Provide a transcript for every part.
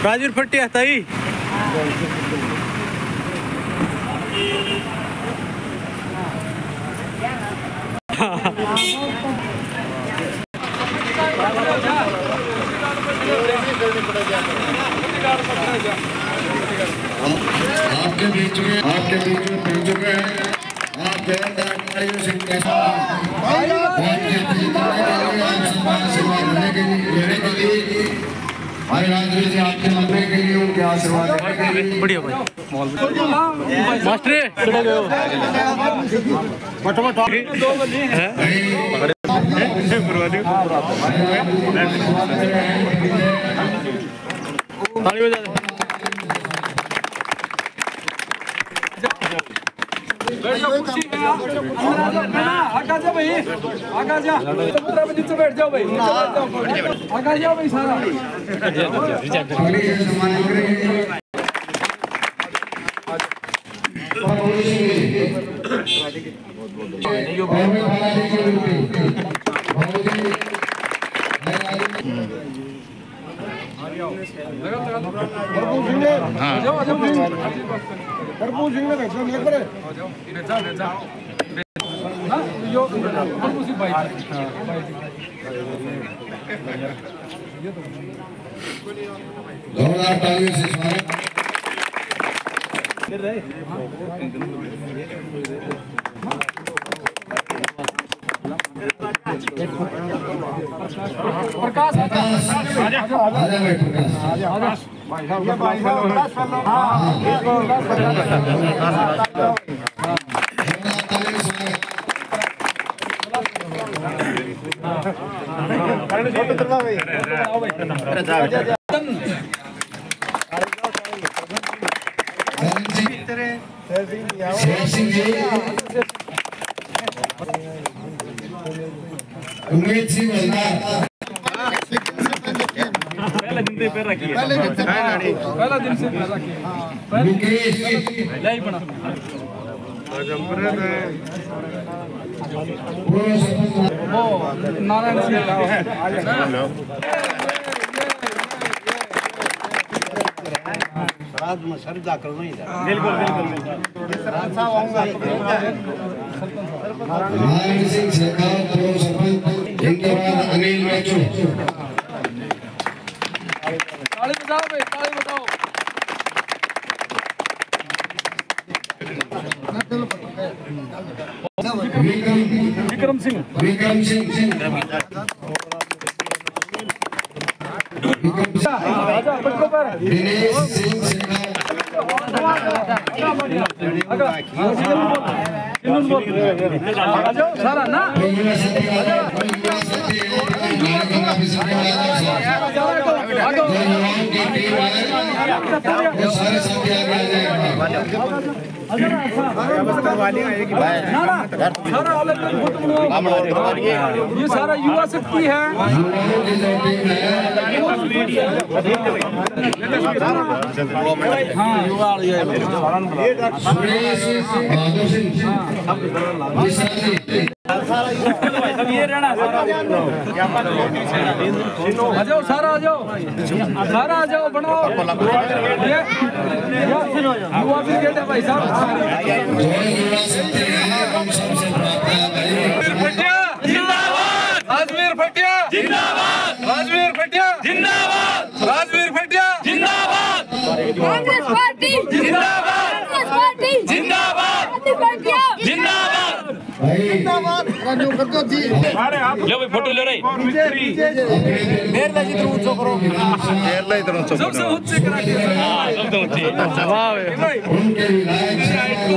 राजवीर फट्टी आता ही आपके बीच में पहुंच चुके हैं। आप जोरदार तालियों से आशीर्वाद लेने के लिए हमारे राजवीर जी आपके मंदिर के लिए उनके आशीर्वाद लेने के लिए बढ़िया भाई मास्टर ताली बजा दे। बैठ जाओ कुर्सी में आगा जा भाई आगा जा समुद्र में नीचे बैठ जाओ भाई आगा जाओ भाई सारा जोरदार तालियों से स्वागत। प्रकाश आजा भाई प्रकाश उम्मीद सिंह पहला दिन से पैर रखी है पहला दिन से पैर रखी मुकेश नहीं बना वो नारायण सिंह का है श्रद्धा करो नहीं बिल्कुल नारायण सिंह शेखावत पूर्व सरपंच इनके बाद अनिल मेचू ताली बजाओ भाई ताली बजाओ विक्रम सिंह दिनेश सिंह सारा ना सारे साथी आगे ये सारा युवा शक्ति है हाँ युवा ये रहना आ जाओ सारा आ जाओ बनाओ युवा ब्रिगेड है भाई साहब राजवीर फटिया जिंदाबाद राजवीर फटिया जिंदाबाद राजवीर फटिया जिंदाबाद कांग्रेस पार्टी जिंदाबाद कांग्रेस पार्टी जिंदाबाद जिंदाबाद राजू करतो जी लो भाई फोटो ले रही देर लगी तो ऊंचो करो सबसे ऊंचे करा के हां सबसे ऊंचे वाह उनके विधायक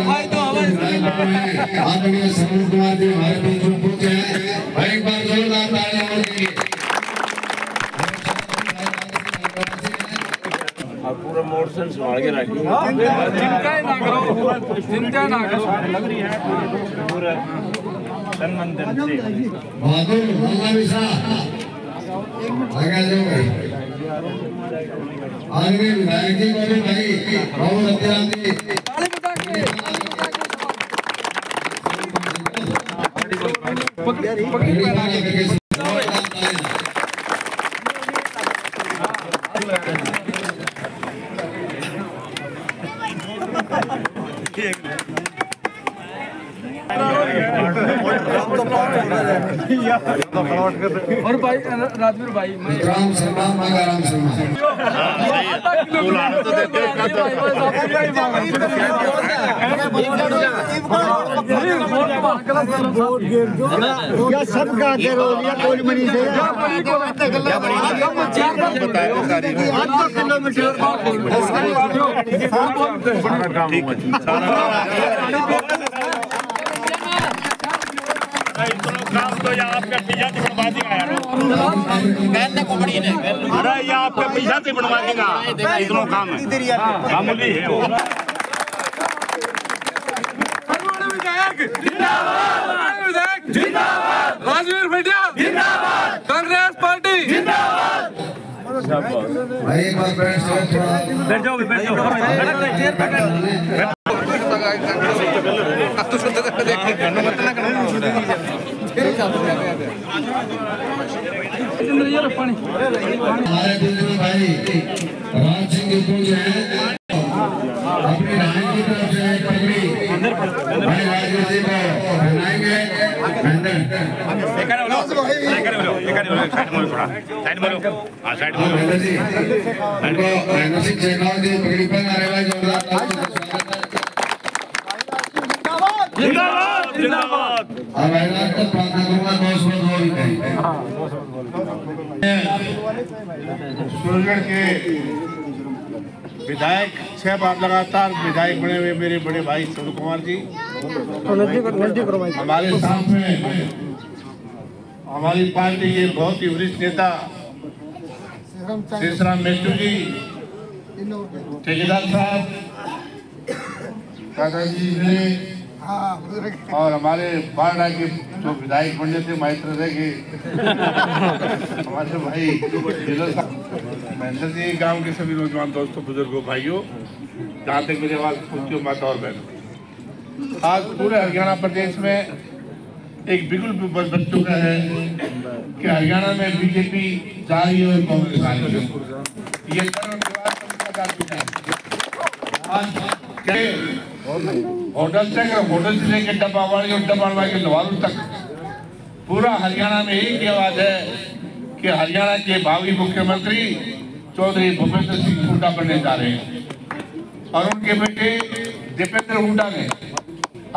भाई तो आदरणीय समीर कुमार जी हमारे बीच में पहुंचे हैं। एक बार जोरदार तालियां उनके लिए। पूरा मोशन संभाल के रखिए चिंता ना करो लग रही है पूरा तन मन धन से बहादुर मोहल्ला विसा आगे जाओ भाई आगे विधायक जी को भी भाई बहुत अत्याधी ताली बजा के पकड़ी पहना के और भाई राजवीर भाई राम सलमान राम सलमान सबका कोई मनी से तो या आपका पिज्जा से बनवा देगा यार अरे ये आपका पिज्जा से बनवा देगा इतना काम है काम भी है वो जिंदाबाद राजवीर भटिया जिंदाबाद कांग्रेस पार्टी जिंदाबाद भाई एक बार बैठ जाओ हमारे बुजुर्ग भाई राज सिंह को जो है अपनी रानी की तरफ से पकड़ी भाई राजवीर जी को बनाएंगे महेंद्र जी उनको महेंद्र सिंह शेखावत जी पकड़ी पर आ रहे भाई जोरदार जिंदाबाद जिंदाबाद और महिला को प्रार्थना करूंगा 200 सूरजगढ़ के विधायक 6 बार लगातार विधायक बने हुए मेरे बड़े भाई सुनील कुमार जी हमारे साथ में हमारी पार्टी के बहुत ही वरिष्ठ नेता शेषराम मेट्टू जी ठेकेदार साहब दादाजी ने और हमारे बारडा के जो विधायक बने थे माइत्र के हमारे भाई महेंद्र जी गांव के सभी नौजवान दोस्तों बुजुर्गों भाइयों जहाँ तक मेरी आवाज पहुंची माता और बहनों आज पूरे हरियाणा प्रदेश में एक बिल्कुल बच चुका है कि हरियाणा में बीजेपी जा रही है और कांग्रेस आ रही है ये जा चुका है आज होटल तक होटल से लेकर डब्बावाड़ी और डब्बावाड़ी के लवारू तक पूरा हरियाणा में एक ही आवाज है कि हरियाणा के भावी मुख्यमंत्री चौधरी भूपेंद्र सिंह हुड्डा बनने जा रहे हैं और उनके बेटे दीपेंद्र हुड्डा ने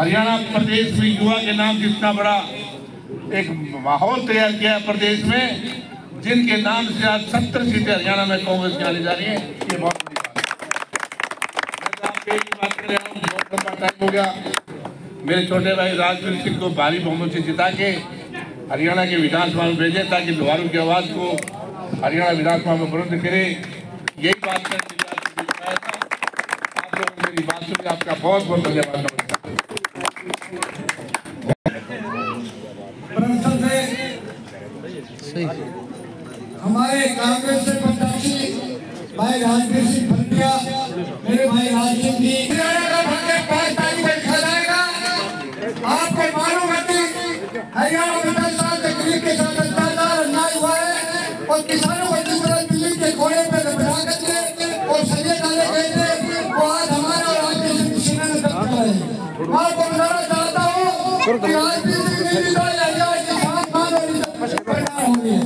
हरियाणा प्रदेश में युवा के नाम से इतना बड़ा एक माहौल तैयार किया है प्रदेश में जिनके नाम से आज 70 सीटें हरियाणा में कांग्रेस की आने जा रही है ये बहुत टाइम हो गया मेरे छोटे भाई राजवीर सिंह को भारी बहुमत से जिता के हरियाणा के विधानसभा में भेजे ताकि लोहारू की आवाज को हरियाणा विधानसभा में बुलंद करे यही बात आप लोगों ने मेरी बात सुनी आपका बहुत बहुत धन्यवाद हमारे कांग्रेस से प्रत्याशी भाई राजवीर सिंह भटिया मेरे भाई राज सिंह जी आपको मालूम है कि हरियाणा में 10 साल से गरीब के साथ अत्याचार अन्याय हुआ है और किसानों को जिस तरह दिल्ली के घोड़े पे बिठा करके और सरिये डाले गए थे वो आज हमारे और आपके सीने में दब कर रहे हैं। आपको बताना चाहता हूँ कि आज भी किसान मान और परिणाम होंगे।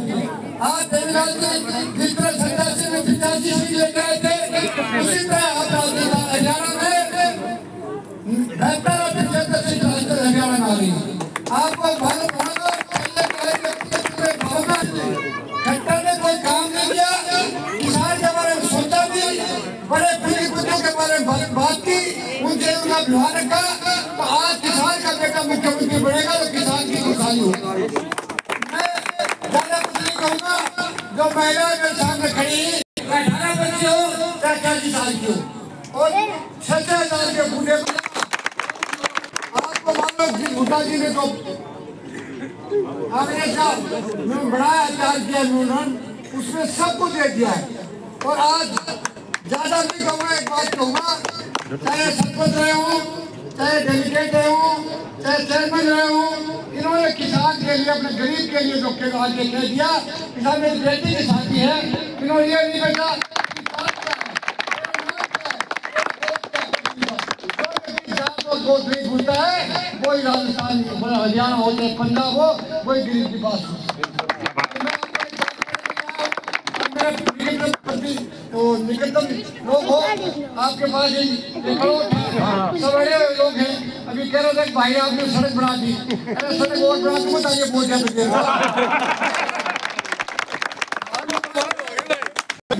आज देवराज जी जिस तरह सरकार से 85 सीट लेकर आए थे उसी तरह हरियाणा में बेहतर हरियाणा में आ रही आपको खट्टर ने कोई काम नहीं किया किसान के बारे में सोचा भी बड़े पीढ़ी बुद्धों के बारे में बात की उनसे उनका व्यवहार रखा तो आज किसान का बेटा मुख्यमंत्री बनेगा तो किसान की खुशहाली होगी। मैं ज्यादा कुछ नहीं कहूँगा जो महिला मेरे सामने खड़ी 18 बच्चे हो चाहे 40 साल की हो और 6,000 के बूढ़े आपको मानो हुड्डा जी ने तो कांग्रेस का बड़ा अत्याचार किया उन्होंने उसमें सब कुछ दे दिया है और आज ज्यादा नहीं कहूँगा एक बात कहूँगा चाहे सरपंच रहे हूँ चाहे डेलीगेट रहे हूँ चाहे चेयरमैन रहे हूँ इन्होंने किसान के लिए अपने गरीब के लिए जो आगे कह दिया किसान मेरी बेटी की शादी है इन्होंने ये नहीं बेटा गोद नहीं भूलता है कोई राजस्थान हरियाणा हो चाहे पंजाब हो, कोई गरीब की बात हो। निकटतम लोग हो आपके पास सब बड़े लोग हैं। अभी कह रहे थे भाई आपने सड़क बना दी, अरे सड़क और बना दूंगा ताकि पहुंच जाए।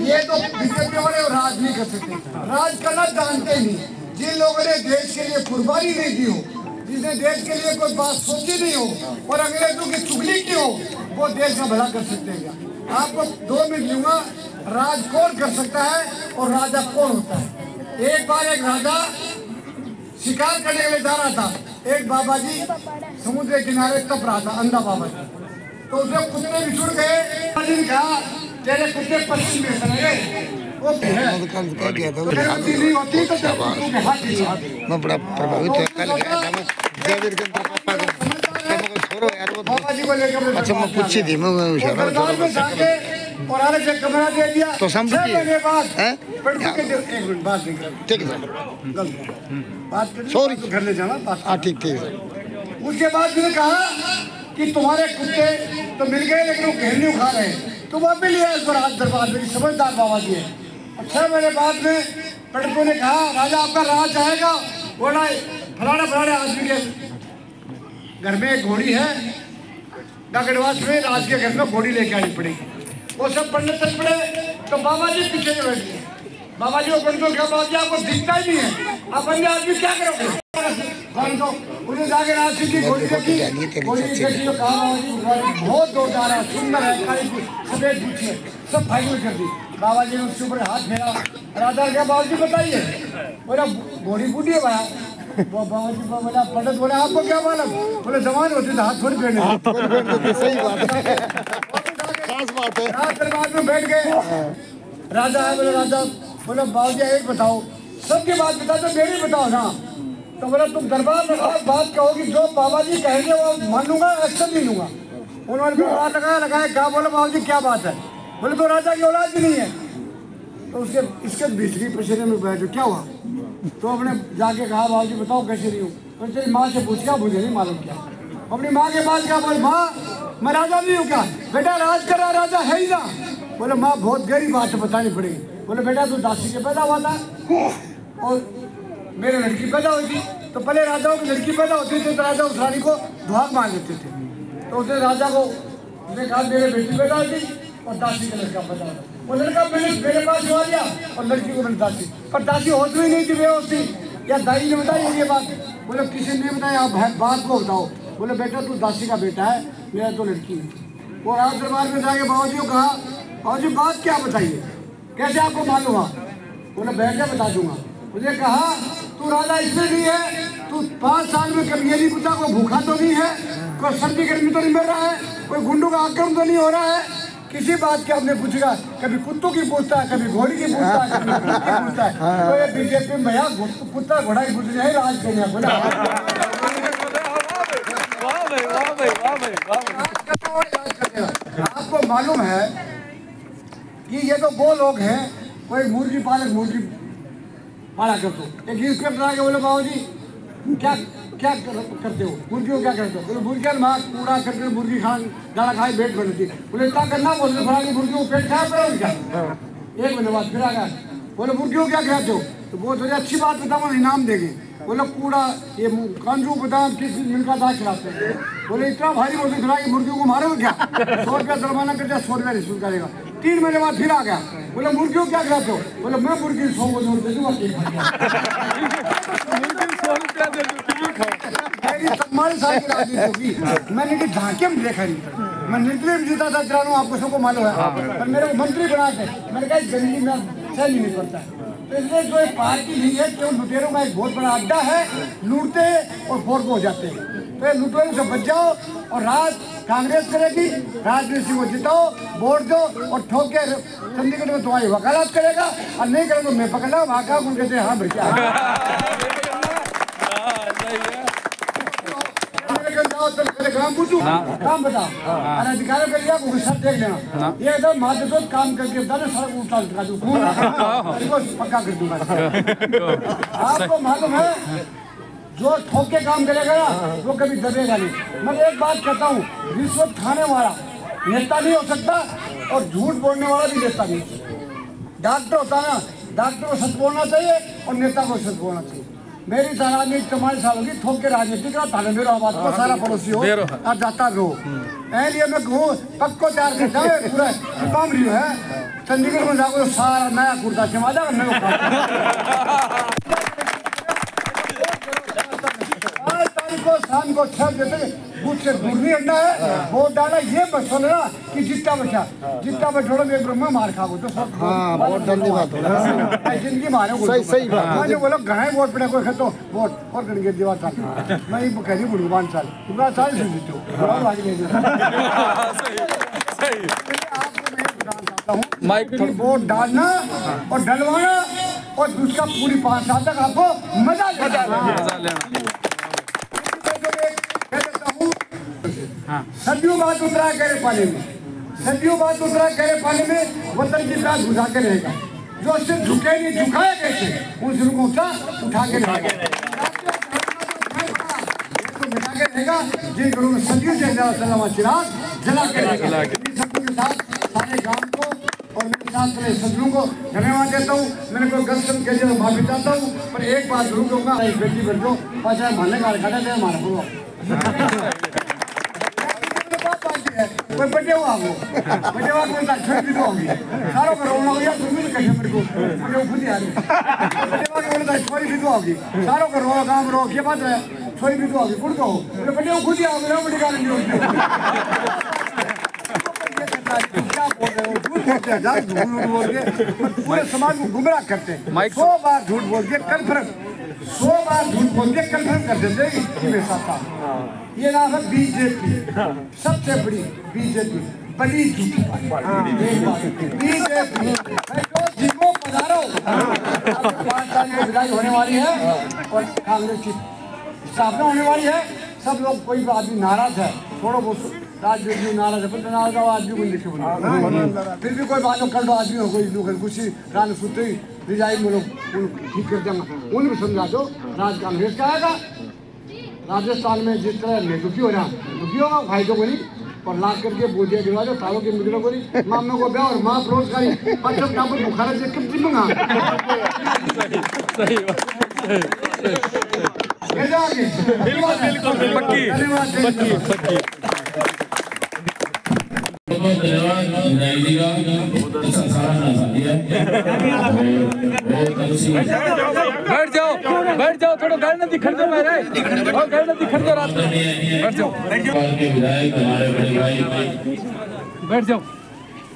ये तो बीजेपी वाले राज नहीं कर सकते, राज करना जानते नहीं। जिन लोगों ने देश के लिए कुर्बानी नहीं दी हो, जिसने देश के लिए कोई बात सोची नहीं हो और अंग्रेजों की चुगली की हो, वो देश का भला कर सकते हैं क्या? आपको 2 मिनट लूंगा। राज कौन कर सकता है और राजा कौन होता है? एक बार एक राजा शिकार करने के लिए जा रहा था। एक बाबा जी समुद्र के किनारे तप रहा था, अंधा बाबा जी। तो उसे कुत्ते बिछुड़ गए। बाबा ने कहा तेरे कुत्ते पश्चिम में चले गए। मैं बड़ा प्रभावित हुआ। कल गया था मैं देवीर के पापा को छोड़ो यार वो। अच्छा मैं पूछी थी मैं इशारा और अलग से कमरा दे दिया। तो समझ हैं ठीक है सॉरी घर ले जाना बात। हाँ ठीक ठीक। उसके बाद मैंने कहा कि तुम्हारे कुत्ते तो मिल गए लेकिन वो घेरनी उखा रहे हैं, तुम अब भी लिया इस पर हाथ दरबार में। समझदार बाबा जी है। 6 महीने बाद में पंडितों ने कहा राजा आपका राज आएगा। बोला फलाने आदमी के घर में एक घोड़ी है, डाकड़वास में राज के घर में घोड़ी लेके आनी पड़ेगी। वो सब पंडित चल पड़े तो बाबा जी पीछे बैठ गए। बाबा जी को पंडितों ने कहा बाबा जी आपको दिखता ही नहीं है, आप अन्य आदमी क्या करोगे? उन्हें जाके राज की घोड़ी देखी, घोड़ी देखी तो कहा बाबा जी बहुत जोरदार है, सुंदर है, काली सफेद पूछ है, सब फाइनल कर दी। बाबा जी ने उसके ऊपर हाथ फेरा। राजा क्या बाबा जी बताइए? बोला घोड़ी बूढ़ी है भाई। वो बाबा जी को बोला पंडित बोले आपको क्या मालूम? बोले जवान होती तो हाथ थोड़ी फेरने। सही बात है, खास बात है। राज दरबार में बैठ गए। राजा है बोले राजा बोले बाबा जी एक बताओ, सबकी बात बता तो मेरी बताओ ना। तो बोला तुम दरबार में बात कहोगी, जो बाबा जी कहेंगे वो मान लूंगा, एक्शन नहीं लूंगा। उन्होंने दरबार लगाया क्या? बोला बाबा जी क्या बात है? बोले तो राजा की औलाद भी नहीं है। तो उसके इसके भीतरी पसीने में बैठे क्या हुआ? तो अपने जाके कहा बाबा जी बताओ कैसे रही हूँ? तो तेरी माँ से पूछ क्या, मुझे नहीं मालूम क्या। अपनी माँ के पास क्या? बोले माँ मैं राजा नहीं हूँ क्या? बेटा राज कर रहा राजा है ही ना। बोले माँ बहुत गहरी बात है बतानी पड़ेगी। बोले बेटा तू दासी के पैदा हुआ था और मेरे लड़की पैदा हुई थी, तो पहले राजाओं की लड़की पैदा होती थी तो राजा उस रानी को दुहाक मार देते थे। तो उसने राजा को उसने कहा मेरे बेटी पैदा हुई थी और दासी का लड़का पैदा हुआ। वो लड़का मेरे पास हुआ दिया और लड़की को मैंने दासी, पर दासी होश में नहीं थी, बेहोश थी। या दाई ने बताई ये बात? बोले किसी ने बताया, आप बात को बताओ। बोले बेटा तू दासी का बेटा है, मेरा तो लड़की है। वो राज दरबार में जाके बाबा जी को कहा बाबा जी बात क्या बताइए, कैसे आपको मालूम हुआ? बोले बैठ के बता दूंगा। मुझे कहा तू राजा इसलिए नहीं है, तू 5 साल में कभी ये नहीं पूछा कोई भूखा तो नहीं है, कोई सर्दी गर्मी तो नहीं मिल रहा है, कोई गुंडों का आक्रमण तो नहीं हो रहा है, किसी बात के आपने पूछेगा। कभी कुत्तों की पूछता है, कभी घोड़ी की पूछता है, कभी कुत्ते की पूछता है। तो ये बीजेपी में भैया कुत्ता घोड़ा की पूछ रहे हैं राज करने बोला। आपको मालूम है कि ये तो वो लोग हैं, कोई मुर्गी पालक मुर्गी पाला करते, एक इंस्पेक्टर आके बोले बाबू जी क्या क्या करते हो, मुर्गी को क्या करते हो? बोले मुर्गी माँ कूड़ा करके मुर्गी दाना खाए पेट बनती। बोले इतना करना, बोले फला की मुर्गी को पेट खाया पड़ा क्या? 1 महीने बाद फिर आ गया। बोले मुर्गी को क्या खिलाते हो? तो बहुत थोड़ी अच्छी बात बताओ, इनाम देंगे। बोले कूड़ा ये कांजू बादाम किस मिनका दाल खिलाते हैं। बोले इतना भारी मुर्गी खिला के मुर्गियों को मारोगे क्या? 100 रुपया जुर्माना कर दिया, 100 रुपया रिश्वत करेगा। 3 महीने बाद फिर आ गया। बोले मुर्गियों क्या खिलाते हो? बोले मैं मुर्गी 100 को जोड़ दे दूंगा। मेरी 40 साल की राजनीति होगी, मैंने कि झांके में देखा नहीं। मैं निर्दलीय जीता था, चला आपको सबको मालूम है, पर मेरे को मंत्री बना के मैंने कहा गंदगी में सहन ही नहीं पड़ता है। तो इसलिए जो एक पार्टी नहीं है, केवल लुटेरों का एक बहुत बड़ा अड्डा है, लूटते हैं और फोड़ हो जाते हैं। तो ये लुटेरों से बच जाओ और राज कांग्रेस करेगी, राजनीति को जिताओ, वोट दो और ठोक के चंडीगढ़ में तुम्हारी वकालत करेगा, और नहीं करेगा तो मैं पकड़ा वहाँ का उनके से हाँ भर काम पूछू काम बताओ, अधिकारियों के लिए गुस्सा देख लेना। ये एकदम माध्यम काम करके बता दो, सड़क उठा दूँ पक्का कर दूंगा। आपको मालूम है जो ठोक के काम करेगा ना वो कभी दबेगा नहीं। मैं एक बात कहता हूँ, रिश्वत खाने वाला नेता नहीं हो सकता और झूठ बोलने वाला भी नेता नहीं हो सकता। डॉक्टर होता है ना, डॉक्टर को सच बोलना चाहिए और नेता को सच बोलना चाहिए। मेरी राजनीति 44 साल होगी, थोक के राजनीति का थाने में रहो, बात को सारा पड़ोसी हो और जाता रहो। लिए मैं कहूँ पक्को तैयार कर जाए पूरा काम रही है। चंडीगढ़ में जाओ सारा नया कुर्ता समाजा करने को शाम को 6 बजे बूथ से दूर नहीं हटना है। वोट डाला ये बस ना कि जितना बचा बैठो एक ब्रह्म मार खाओ तो सब। हाँ, वोट डालने बात हो रहा है जिंदगी मारे सही बात। जो बोलो घने वोट पड़े कोई तो वोट और करके दीवार साल मैं कह रही हूँ 5 साल पूरा साल से जीतो माइक वोट डालना और डलवाना और उसका पूरी 5 साल तक आपको मजा लेना। सदियों बाद उतरा गहरे पानी में, सदियों बाद उतरा गहरे पानी में वतन की प्यास बुझा के रहेगा। जो सिर्फ झुके नहीं झुकाए गए थे उन सिर को ऊंचा उठा के रहेगा जिन घरों में सदियों से चिराग जला के रहेगा। सबके साथ सारे गांव को और मेरे साथ मेरे सदनों को धन्यवाद देता हूँ। मैंने कोई गलत शब्द कह दिया तो माफी चाहता हूँ, पर एक बात जरूर कहूँगा, एक बेटी बैठो पाचा मारने का खड़ा थे हमारा कोई बड़े हुआ वो बड़े हुआ कोई छोटी भी तो होगी सारों का रोना होगा तुम भी कहीं मेरे को मुझे खुद ही आ रही बड़े हुआ बोलता छोटी भी तो होगी सारों का रो काम रो ये बात है छोटी भी तो होगी कुड़ को बड़े हुआ खुद ही आओगे ना बड़ी गाली नहीं होगी। क्या बोल रहे हो, झूठ बोल के पूरे समाज को गुमराह करते हैं। 100 बार झूठ बोल के कन्फर्म 100 बार झूठ बोल के कन्फर्म कर देते मेरे साथ। ये नाम है बीजेपी, सबसे बड़ी बीजेपी, बड़ी झूठी बीजेपी। जिनको पधारो 5 साल में विदाई होने वाली है और कांग्रेस की स्थापना होने वाली है। सब लोग कोई आदमी नाराज है, थोड़ा बहुत राजनीति नाराज है, पर नाराज आदमी को लिखे बना फिर भी कोई बात कर दो आदमी हो कोई लोग कुछ रान सुते रिजाई में लोग ठीक कर देंगे उन्हें भी समझा दो। राज कांग्रेस का आएगा राजस्थान में जिस तरह दुखी हो रहा दुखी होगा फायदों को नहीं और लाख करके बोझिया गिरवा दो तालों के मित्रों को नहीं मामलों को ब्याह और माँ रोजगारी बच्चों का बुखारा से कब जिम्मेगा बैठ जाओ थोड़ा गाड़ी ना दिखड़ दो मेरे और गाड़ी ना दिखड़ दो रात में बैठ जाओ विधायक हमारे बड़े भाई बैठ जाओ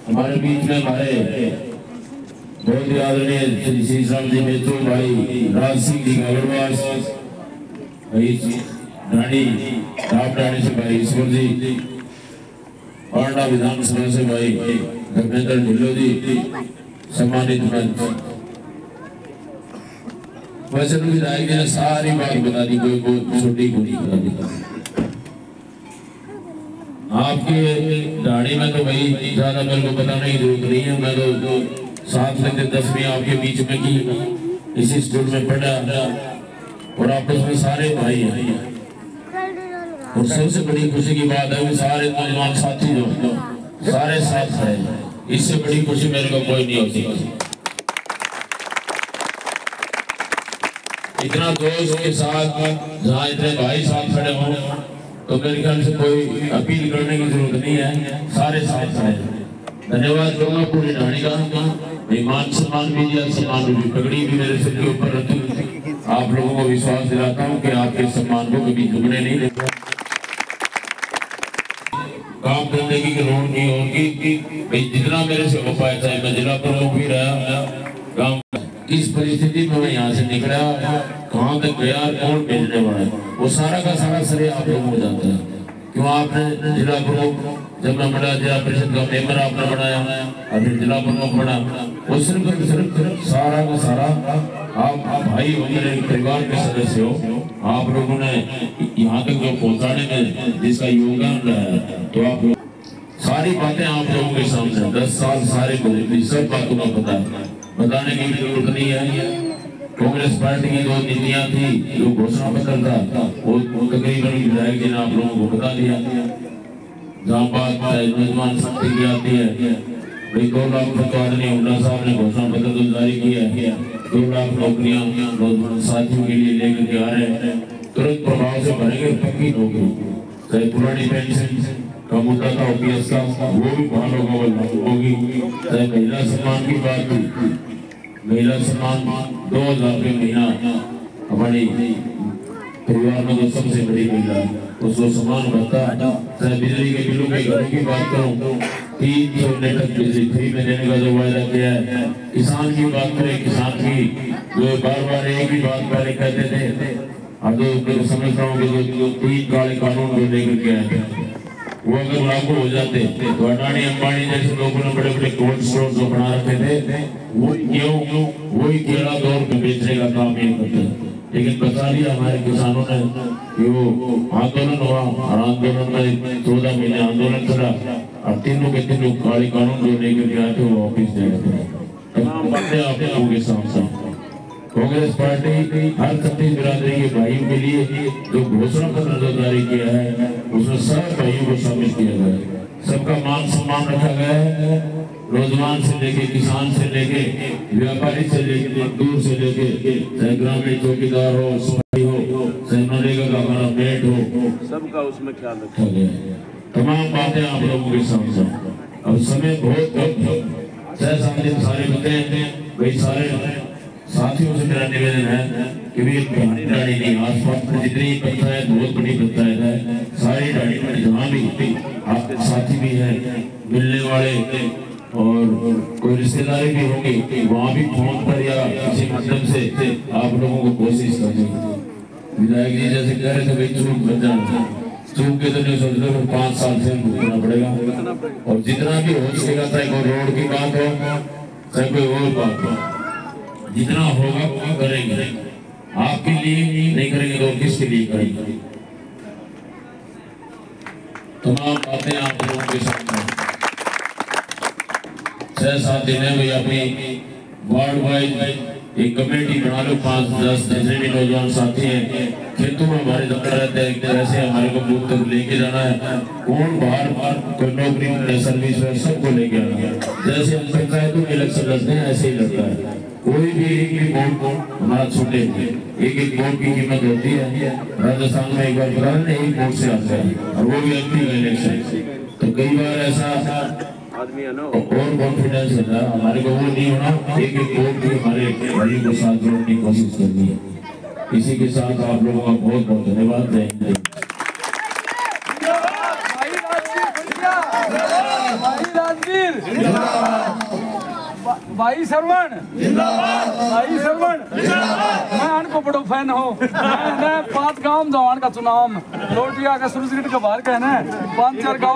हमारे बीच में हमारे बहुत ही आदरणीय श्री श्री राम जी मेथु भाई राज सिंह जी अग्रवाल भाई रानी रानी से भाई ईश्वर जी पांडा विधानसभा से भाई धर्मेंद्र ढिल्लो जी सम्मानित मंच वैसे तो विधायक जी ने सारी बात बता दी कोई छोटी को नहीं बता दी। आपके दाढ़ी में तो भाई ज्यादा मेरे को पता नहीं जरूरत नहीं है। मैं तो 7 से 10वीं आपके बीच में की इसी स्कूल में पढ़ा और आपस में सारे भाई हैं और सबसे बड़ी खुशी की बात है वो सारे नौजवान साथी जो सारे साथ है। इससे बड़ी खुशी मेरे को कोई नहीं होती। इतना दोस्त के साथ जहाँ इतने भाई साथ खड़े हों तो मेरे ख्याल से कोई अपील करने की जरूरत नहीं है, सारे साथ खड़े हैं। धन्यवाद दूंगा पूरी ढाणी का मान सम्मान भी दिया सम्मान भी पगड़ी भी मेरे सिर के ऊपर रखी। आप लोगों को विश्वास दिलाता हूँ कि आपके सम्मान को कभी दुगने नहीं देगा। काम करने की लोड़ नहीं होगी कि जितना मेरे से हो पाए चाहे मैं जिला प्रमुख भी रहा काम किस परिस्थिति में मैं यहाँ से निकला कहाँ तक गया कौन भेजने वाला है वो सारा का सारा श्रेय आप लोगों को जाता है। क्यों आपने जिला प्रमुख जब मैं बड़ा जिला परिषद का मेंबर आपने बनाया और फिर जिला प्रमुख बना वो सिर्फ सारा का सारा आप भाई हो मेरे परिवार के सदस्य हो। आप लोगों ने यहाँ तक जो पहुँचाने में जिसका योगदान रहा है तो आप सारी बातें आप लोगों के सामने 10 साल सारे सब बातों का पता है, बताने की जरूरत नहीं है। कांग्रेस पार्टी की जो नीतियां थी, जो घोषणा पत्र था, वो तकरीबन विधायक जी ने आप लोगों को बता दिया। जहाँ बात नौजवान शक्ति की आती है, भाई 2 लाख आदमी हुड्डा साहब ने घोषणा पत्र तो जारी किया है, 2 लाख नौकरियां नौजवान साथियों के लिए लेकर के आ रहे हैं, तुरंत प्रभाव से भरेंगे पक्की नौकरी। चाहे पुरानी पेंशन का मुद्दा था OPS का, वो भी बहुत लोगों को लागू होगी। चाहे महिला सम्मान की बात थी, महिला सम्मान 2000 रुपये महीना हमारी परिवार में जो सबसे बड़ी महिला उसको सम्मान भत्ता। चाहे बिजली के बिलों के घरों की बात करूँ, 300 यूनिट बिजली फ्री में देने का जो वायदा किया है। किसान की बात करें, किसान की जो बार बार एक ही बात पहले कहते थे, अब तो समझता हूँ कि जो 3 काले कानून को लेकर के आए थे, वो अगर लागू हो जाते तो अडानी अंबानी जैसे लोगों ने बड़े बड़े कोल्ड स्टोर जो बना रखे थे, वो क्यों वही केला दौर पे बेचने का काम ये करते। लेकिन बता दिया हमारे किसानों ने कि वो आंदोलन हुआ, और आंदोलन में 14 महीने आंदोलन चला, और तीनों के तीनों काले कानून जो लेकर के आए थे वो वापिस दे रहे। तमाम बातें आप लोगों के सामने कांग्रेस पार्टी हर छत्तीस बिरादरी के भाइयों के लिए जो घोषणा पत्र जो जारी किया है, उसमें सब भाइयों को शामिल किया गया है। सबका मान सम्मान रखा गया है, नौजवान से लेके, किसान से लेके, व्यापारी से लेके, मजदूर से लेके, चाहे ग्रामीण चौकीदार हो, सिपाही हो, चाहे मनरेगा का हमारा पेट हो, सबका उसमें ख्याल रखा गया है। तमाम बातें आप लोगों के सामने। अब समय बहुत कम है, 6-7 दिन सारे बते भाई। सारे साथियों से मेरा निवेदन है कि भी ढाणी नहीं, आसपास में जितनी पंचायत, बहुत बड़ी पंचायत है, सारी ढाणी में जहाँ भी आपके साथी भी हैं, मिलने वाले और कोई रिश्तेदारी भी होंगी, वहाँ भी फोन पर या किसी माध्यम से आप लोगों को कोशिश करनी। विधायक जी जैसे कह रहे थे भाई चूक बन जाना, चूक के तो नहीं सोच रहे, 5 साल से भुगतना पड़ेगा। और जितना भी हो सकेगा, चाहे कोई रोड की बात हो, चाहे कोई और बात हो, जितना होगा वो करेंगे। आपके लिए नहीं करेंगे तो किसके लिए करेंगे? तमाम बातें आप लोगों के सामने। 6-7 दिन है भाई, अपनी वार्ड वाइज एक कमेटी बना लो, 5-10 जितने भी नौजवान साथी हैं, खेतों में हमारे दफ्तर रहते हैं, ऐसे हमारे को बूथ तक लेके जाना है। कौन बाहर कोई नौकरी सर्विस है, सबको लेके आना है। जैसे हम पंचायतों में इलेक्शन लड़ते हैं, ऐसे ही लड़ता है। कोई भी एक वोट हमारा छूटे, एक वोट की कीमत होती है। राजस्थान में एक बार प्रधान एक वोट से आता है, और वो भी एमपी का इलेक्शन। तो कई बार ऐसा आदमी है ना, और कॉन्फिडेंस है हमारे को, वो नहीं होना। एक वोट की हमारे भाइयों को साथ जोड़ने की कोशिश करनी है। इसी के साथ आप लोगों का बहुत बहुत धन्यवाद। जय हिंद। भाई सरवण जिंदाबाद, भाई सरवण जिंदाबाद। मैं अनको बड़ो फैन हूँ। मैं 5 गांव जवान का चुनाव लोटिया का सूरजगढ़ के बाहर कहना है, 5-4 गाँव